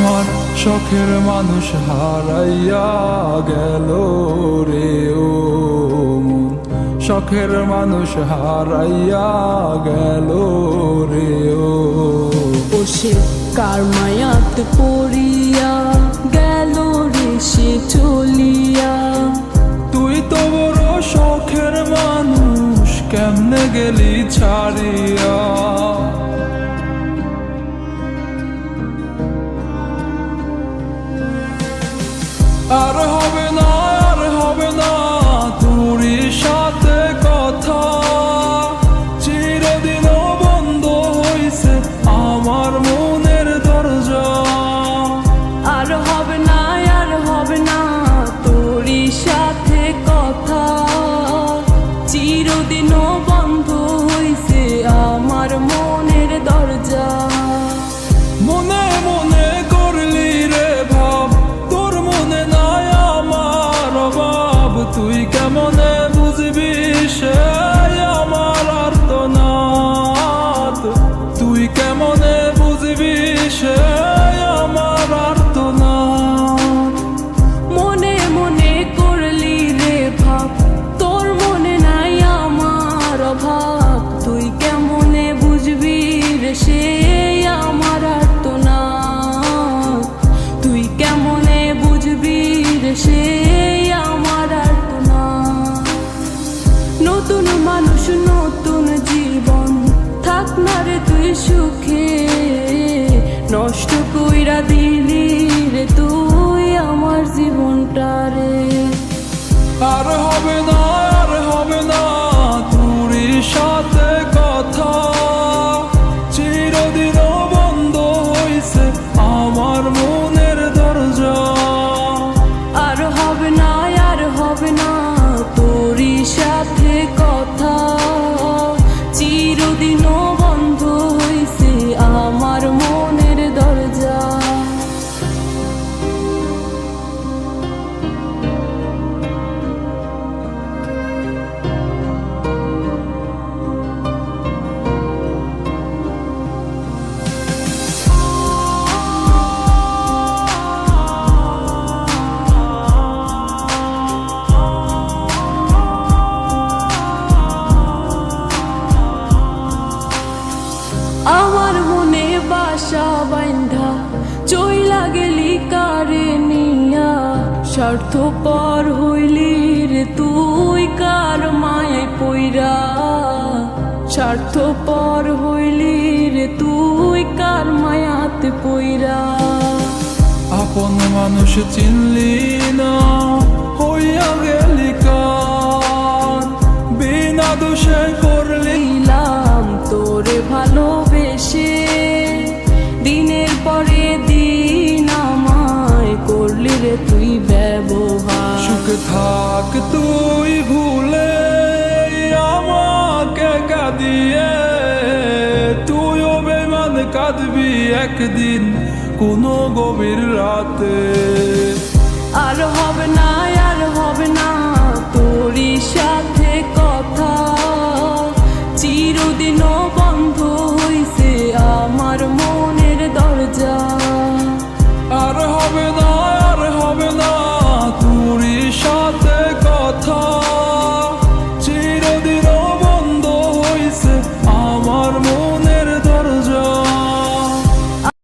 আমার শখের মানুষ হারাইয়া গেল রে ও মন, শখের মানুষ হারাইয়া গেল রে ও। সে কার মায়াত পড়িয়া গেল রে সে চলিয়া। তুই তো বড় শখের মানুষ, কেমনে গেলি ছাড়িয়া। আর হবে না, আর হবে না তোরই সাথে কথা, চিরদিন বন্ধ হইছে আমার মনের দরজা। আর হবে না, আর হবে না তোরই সাথে কথা, চিরদিনও বন্ধ হইছে আমার মনের দরজা। মনে মনে করলি রে ভাব, তোর মনে নাই আমার অভাব। তুই কেমনে বুঝবি সে আমার আর্তনাদ, তুই কেমনে বুঝবি সে আমার আর্তনাদ। মনে মনে করলি রে ভাব, তোর মনে নাই আমার অভাব। তুই কেমনে বুঝবি রে সে আমার আর্তনাদ, তুই কেমনে বুঝবি রে সে আমার আর্তনাদ। নতুন মানুষ নতুন জীবন, থাক না রে তুই সুখে, নষ্ট কইরা দিলি রে তুই আমার জীবনটা রে। আর হবে না, আর হবে না তোরই সাথে কথা, চিরদিন বন্ধ হইছে আমার মনের দরজা। আর হবে না, আর হবে না তোরই সাথে কথা, চিরদিনও বন্ধ হইছে আমার মনের দরজা। আমার মনে বাসা বাইন্ধা চইলা গেলি কারে নিয়া, স্বার্থপর হইলি রে তুই কার মায়ায় পইরা। স্বার্থপর হইলি রে তুই কার মায়াতে পইরা। আপন মানুষ চিনলি না, হইয়া গেলি কার, বিনা দোষে করলি দিলাম তোরে ভালোবেসে, দিনের পরে দিন আমায় করলি রে তুই ব্যবহার। সুখে থাক তুই ভুলে আমাকে কাঁদিয়ে, তুইও বেমান কাঁদবি একদিন কোনো গভীর রাতে। আর হবে না, আর হবে না তোরই সাথে কথা, চিরদিনও বন্ধ হইছে আমার মনের দরজা। আর হবে না, আর হবে না তোরই সাথে কথা, চিরদিন বন্ধ হইছে আমার